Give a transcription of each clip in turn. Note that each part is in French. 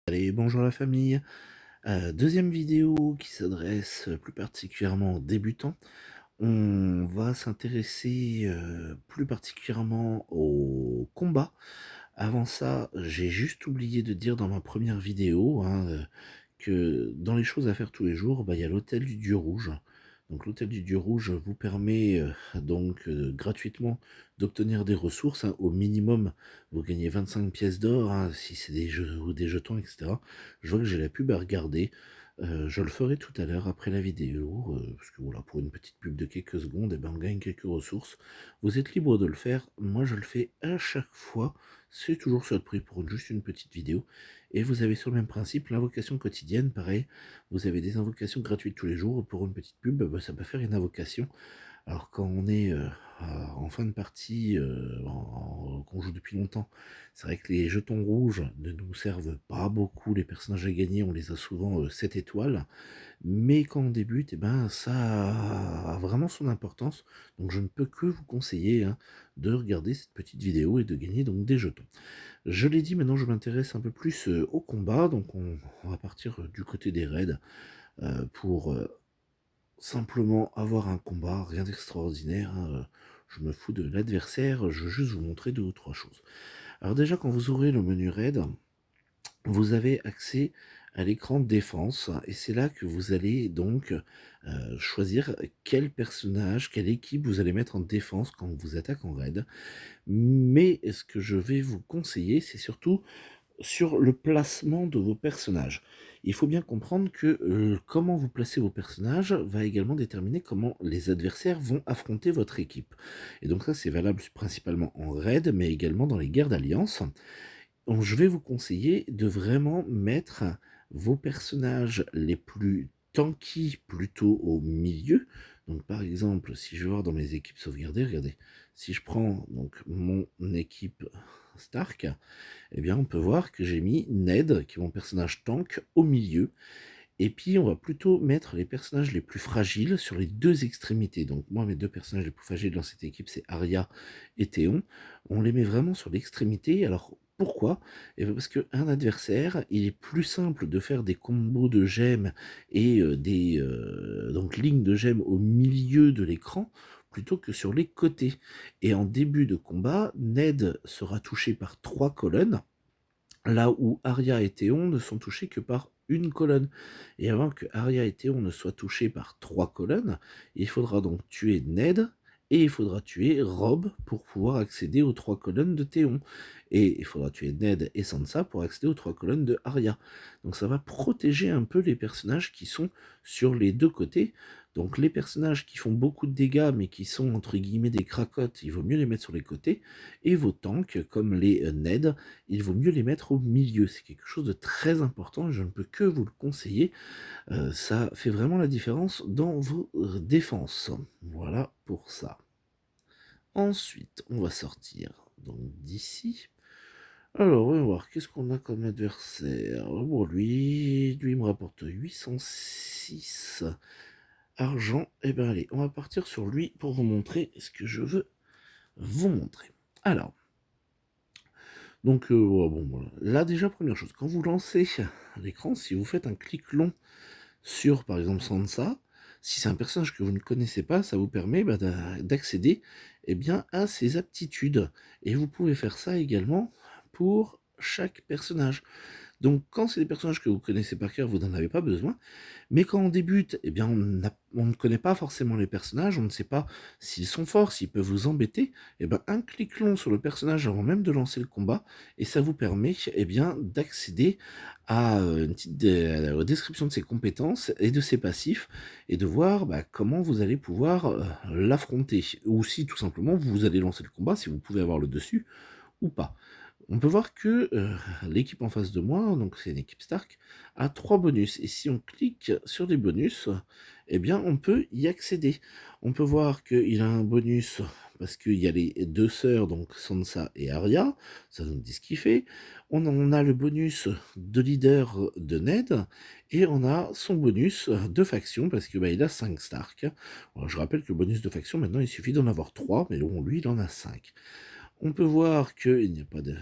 Allez, bonjour la famille. Deuxième vidéo qui s'adresse plus particulièrement aux débutants. On va s'intéresser plus particulièrement au combat. Avant ça, j'ai juste oublié de dire dans ma première vidéo que dans les choses à faire tous les jours, bah, il y a l'hôtel du Dieu Rouge. Donc l'hôtel du Dieu Rouge vous permet gratuitement d'obtenir des ressources, hein. Au minimum, vous gagnez 25 pièces d'or, hein, si c'est des jeux ou des jetons, etc. Je vois que j'ai la pub à regarder. Je le ferai tout à l'heure après la vidéo, parce que voilà, pour une petite pub de quelques secondes, eh ben, on gagne quelques ressources. Vous êtes libre de le faire, moi je le fais à chaque fois, c'est toujours sur le prix pour juste une petite vidéo. Et vous avez sur le même principe l'invocation quotidienne, pareil, vous avez des invocations gratuites tous les jours, pour une petite pub, bah, ça peut faire une invocation. Alors quand on est en fin de partie, qu'on joue depuis longtemps, c'est vrai que les jetons rouges ne nous servent pas beaucoup, les personnages à gagner, on les a souvent 7 étoiles, mais quand on débute, eh ben, ça a vraiment son importance, donc je ne peux que vous conseiller, hein, de regarder cette petite vidéo et de gagner donc des jetons. Je l'ai dit, maintenant je m'intéresse un peu plus au combat, donc on va partir du côté des raids pour simplement avoir un combat, rien d'extraordinaire, hein, je me fous de l'adversaire, je veux juste vous montrer deux ou trois choses. Alors déjà, quand vous ouvrez le menu raid, vous avez accès à l'écran de défense et c'est là que vous allez donc choisir quel personnage, quelle équipe vous allez mettre en défense quand on vous attaque en raid. Mais ce que je vais vous conseiller, c'est surtout sur le placement de vos personnages. Il faut bien comprendre que comment vous placez vos personnages va également déterminer comment les adversaires vont affronter votre équipe. Et donc ça, c'est valable principalement en raid, mais également dans les guerres d'alliance. Donc je vais vous conseiller de vraiment mettre vos personnages les plus tanky plutôt au milieu. Donc par exemple, si je vais voir dans mes équipes sauvegardées, regardez, si je prends donc mon équipe Stark, eh bien on peut voir que j'ai mis Ned, qui est mon personnage tank, au milieu. Et puis on va plutôt mettre les personnages les plus fragiles sur les deux extrémités. Donc moi, mes deux personnages les plus fragiles dans cette équipe, c'est Arya et Théon. On les met vraiment sur l'extrémité. Alors pourquoi? Eh bien parce qu'un adversaire, il est plus simple de faire des combos de gemmes et donc lignes de gemmes au milieu de l'écran plutôt que sur les côtés. Et en début de combat, Ned sera touché par 3 colonnes, là où Arya et Théon ne sont touchés que par une colonne. Et avant que Arya et Théon ne soient touchés par 3 colonnes, il faudra donc tuer Ned, et il faudra tuer Robb pour pouvoir accéder aux 3 colonnes de Théon. Et il faudra tuer Ned et Sansa pour accéder aux 3 colonnes de Arya. Donc ça va protéger un peu les personnages qui sont sur les deux côtés. Donc les personnages qui font beaucoup de dégâts mais qui sont entre guillemets des cracottes, il vaut mieux les mettre sur les côtés. Et vos tanks, comme les Ned, il vaut mieux les mettre au milieu. C'est quelque chose de très important, je ne peux que vous le conseiller. Ça fait vraiment la différence dans vos défenses. Voilà pour ça. Ensuite, on va sortir donc d'ici. Alors, on va voir, qu'est-ce qu'on a comme adversaire? Bon, lui, il me rapporte 806 argent. Et ben allez, on va partir sur lui pour vous montrer ce que je veux vous montrer. Alors, donc, ouais, bon, voilà. Là, déjà, première chose, quand vous lancez l'écran, si vous faites un clic long sur, par exemple, Sansa, si c'est un personnage que vous ne connaissez pas, ça vous permet d'accéder eh bien, à ses aptitudes. Et vous pouvez faire ça également pour chaque personnage. Donc, quand c'est des personnages que vous connaissez par cœur, vous n'en avez pas besoin. Mais quand on débute, eh bien, on ne connaît pas forcément les personnages, on ne sait pas s'ils sont forts, s'ils peuvent vous embêter. Eh ben, un clic long sur le personnage avant même de lancer le combat, et ça vous permet eh bien, d'accéder à à la description de ses compétences et de ses passifs, et de voir comment vous allez pouvoir l'affronter. Ou si tout simplement vous allez lancer le combat, si vous pouvez avoir le dessus ou pas. On peut voir que l'équipe en face de moi, donc c'est une équipe Stark, a 3 bonus. Et si on clique sur les bonus, eh bien on peut y accéder. On peut voir qu'il a un bonus parce qu'il y a les deux sœurs, donc Sansa et Arya, ça nous dit ce qu'il fait. On a le bonus de leader de Ned, et on a son bonus de faction, parce que il a 5 Stark. Alors, je rappelle que le bonus de faction, maintenant il suffit d'en avoir 3, mais bon, lui il en a 5. On peut voir qu'il n'y a pas de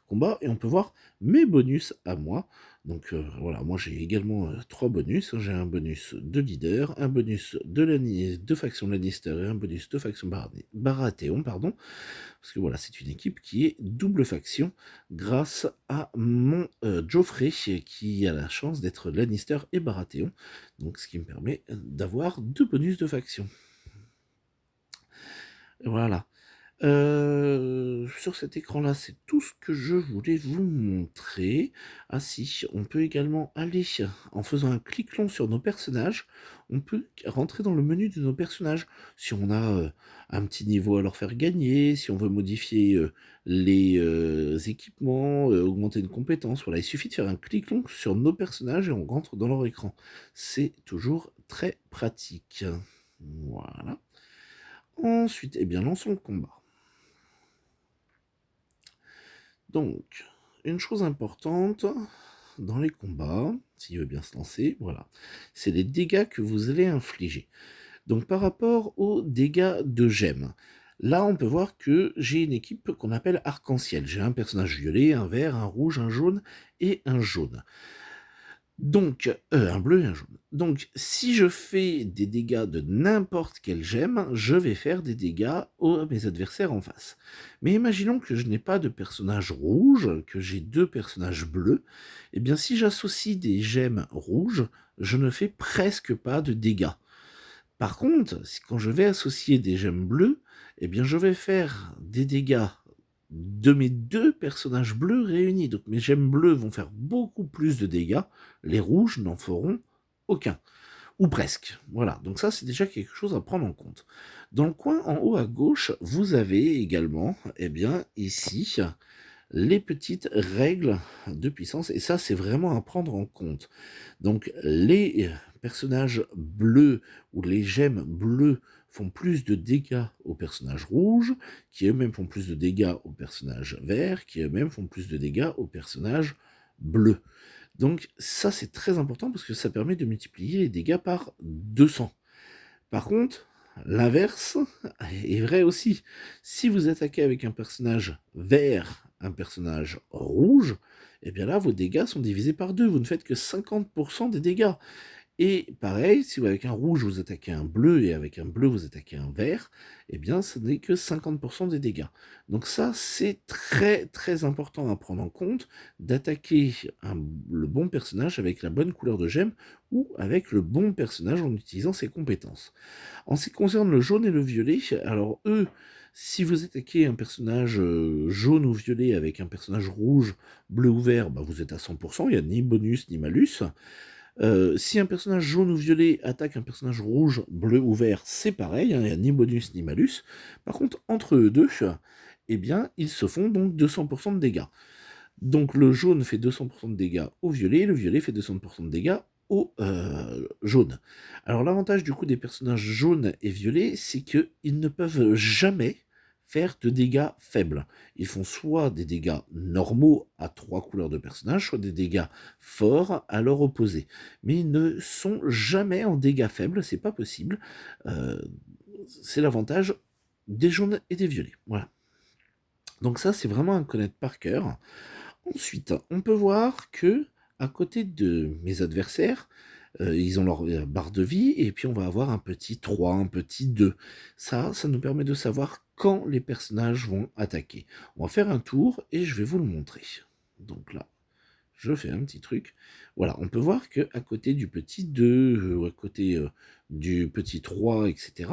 combat et on peut voir mes bonus à moi. Donc voilà, moi j'ai également 3 bonus. J'ai un bonus de leader, un bonus de faction Lannister et un bonus de faction Baratheon, pardon. Parce que voilà, c'est une équipe qui est double faction grâce à mon Joffrey qui a la chance d'être Lannister et Baratheon. Donc ce qui me permet d'avoir 2 bonus de faction. Voilà. Sur cet écran-là, c'est tout ce que je voulais vous montrer. Ah si, on peut également aller, en faisant un clic long sur nos personnages, on peut rentrer dans le menu de nos personnages. Si on a un petit niveau à leur faire gagner, si on veut modifier les équipements, augmenter une compétence, voilà, il suffit de faire un clic long sur nos personnages et on rentre dans leur écran. C'est toujours très pratique. Voilà. Ensuite, eh bien, lançons le combat. Donc, une chose importante dans les combats, s'il veut bien se lancer, voilà, c'est les dégâts que vous allez infliger. Donc par rapport aux dégâts de gemmes, là on peut voir que j'ai une équipe qu'on appelle arc-en-ciel. J'ai un personnage violet, un vert, un rouge, un jaune et un jaune. Donc, un bleu et un jaune. Donc, si je fais des dégâts de n'importe quelle gemme, je vais faire des dégâts à mes adversaires en face. Mais imaginons que je n'ai pas de personnage rouge, que j'ai 2 personnages bleus. Eh bien, si j'associe des gemmes rouges, je ne fais presque pas de dégâts. Par contre, quand je vais associer des gemmes bleues, eh bien, je vais faire des dégâts de mes 2 personnages bleus réunis. Donc mes gemmes bleues vont faire beaucoup plus de dégâts, les rouges n'en feront aucun. Ou presque. Voilà, donc ça c'est déjà quelque chose à prendre en compte. Dans le coin en haut à gauche, vous avez également, eh bien, ici, les petites règles de puissance, et ça c'est vraiment à prendre en compte. Donc les personnages bleus ou les gemmes bleues font plus de dégâts aux personnages rouges, qui eux-mêmes font plus de dégâts aux personnages verts, qui eux-mêmes font plus de dégâts aux personnages bleus. Donc ça c'est très important parce que ça permet de multiplier les dégâts par 200. Par contre, l'inverse est vrai aussi. Si vous attaquez avec un personnage vert, un personnage rouge, eh bien là, vos dégâts sont divisés par 2. Vous ne faites que 50% des dégâts. Et pareil, si vous avec un rouge vous attaquez un bleu et avec un bleu vous attaquez un vert, eh bien ce n'est que 50% des dégâts. Donc ça c'est très très important à prendre en compte, d'attaquer le bon personnage avec la bonne couleur de gemme ou avec le bon personnage en utilisant ses compétences. En ce qui concerne le jaune et le violet, alors eux, si vous attaquez un personnage jaune ou violet avec un personnage rouge, bleu ou vert, bah vous êtes à 100%, il n'y a ni bonus ni malus. Si un personnage jaune ou violet attaque un personnage rouge, bleu ou vert, c'est pareil, hein, il n'y a ni bonus ni malus. Par contre, entre eux deux, eh bien, ils se font donc 200% de dégâts. Donc le jaune fait 200% de dégâts au violet, le violet fait 200% de dégâts au jaune. Alors l'avantage du coup des personnages jaunes et violets, c'est qu'ils ne peuvent jamais faire de dégâts faibles. Ils font soit des dégâts normaux à 3 couleurs de personnages, soit des dégâts forts à leur opposé. Mais ils ne sont jamais en dégâts faibles, c'est pas possible. Euh, c'est l'avantage des jaunes et des violets. Voilà. Donc ça, c'est vraiment à connaître par cœur. Ensuite, on peut voir que à côté de mes adversaires, ils ont leur barre de vie, et puis on va avoir un petit 3, un petit 2. Ça nous permet de savoir quand les personnages vont attaquer. On va faire un tour, et je vais vous le montrer. Donc là, je fais un petit truc. Voilà, on peut voir que à côté du petit 2, ou à côté du petit 3, etc.,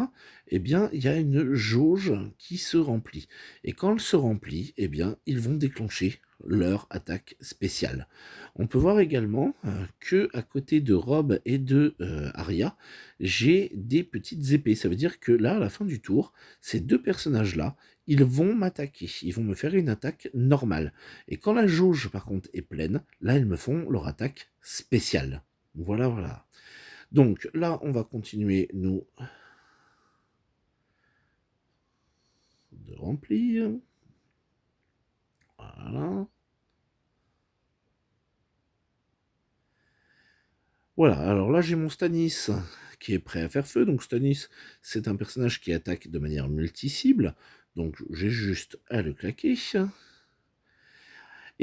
eh bien, il y a une jauge qui se remplit. Et quand elle se remplit, eh bien, ils vont déclencher leur attaque spéciale. On peut voir également que à côté de Rob et de Arya, j'ai des petites épées. Ça veut dire que là, à la fin du tour, ces 2 personnages-là, ils vont m'attaquer. Ils vont me faire une attaque normale. Et quand la jauge, par contre, est pleine, là, ils me font leur attaque spéciale. Voilà, voilà. Donc là, on va continuer, nous, de remplir. Voilà. Voilà, alors là, j'ai mon Stannis qui est prêt à faire feu. Donc Stannis, c'est un personnage qui attaque de manière multi-cible. Donc j'ai juste à le claquer.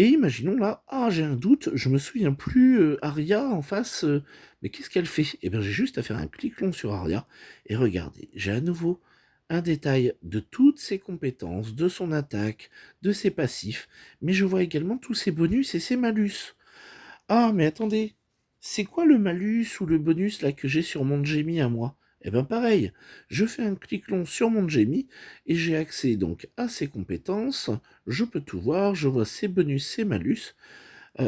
Et imaginons là, ah j'ai un doute, je me souviens plus, Aria en face, mais qu'est-ce qu'elle fait? Eh bien j'ai juste à faire un clic long sur Aria, et regardez, j'ai à nouveau un détail de toutes ses compétences, de son attaque, de ses passifs, mais je vois également tous ses bonus et ses malus. Ah, mais attendez, c'est quoi le malus ou le bonus là que j'ai sur mon Jamie à moi? Eh ben pareil, je fais un clic long sur mon Jamie et j'ai accès donc à ses compétences, je peux tout voir, je vois ses bonus, ses malus.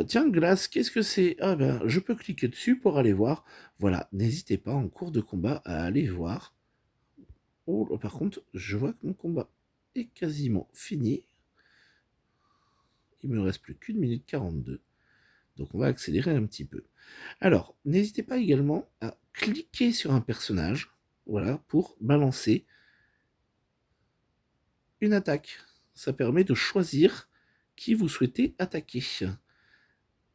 Tiens, Glace, qu'est-ce que c'est? Ah ben, je peux cliquer dessus pour aller voir. Voilà, n'hésitez pas en cours de combat à aller voir. Oh, là, par contre, je vois que mon combat est quasiment fini. Il me reste plus qu'une minute 42. Donc on va accélérer un petit peu. Alors, n'hésitez pas également à cliquer sur un personnage, voilà, pour balancer une attaque. Ça permet de choisir qui vous souhaitez attaquer.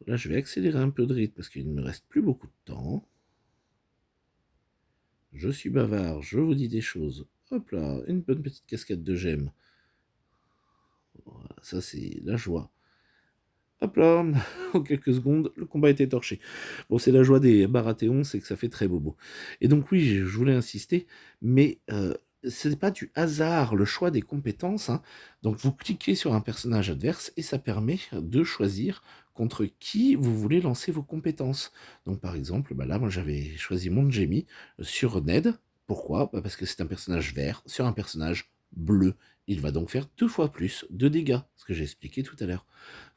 Là, je vais accélérer un peu de rythme parce qu'il ne me reste plus beaucoup de temps. Je suis bavard, je vous dis des choses. Hop là, une bonne petite cascade de gemmes. Voilà, ça c'est la joie. Hop là, en quelques secondes, le combat est étorché. Bon, c'est la joie des Baratheons, c'est que ça fait très bobo. Et donc oui, je voulais insister, mais ce n'est pas du hasard le choix des compétences, hein. Donc vous cliquez sur un personnage adverse et ça permet de choisir contre qui vous voulez lancer vos compétences. Donc par exemple, bah là, moi j'avais choisi mon Jaime sur Ned. Pourquoi? Bah parce que c'est un personnage vert sur un personnage bleu. Il va donc faire 2 fois plus de dégâts, ce que j'ai expliqué tout à l'heure.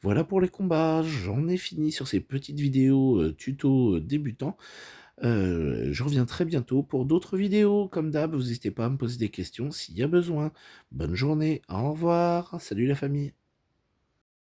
Voilà pour les combats, j'en ai fini sur ces petites vidéos tuto débutants. Je reviens très bientôt pour d'autres vidéos. Comme d'hab, vous n'hésitez pas à me poser des questions s'il y a besoin. Bonne journée, au revoir, salut la famille.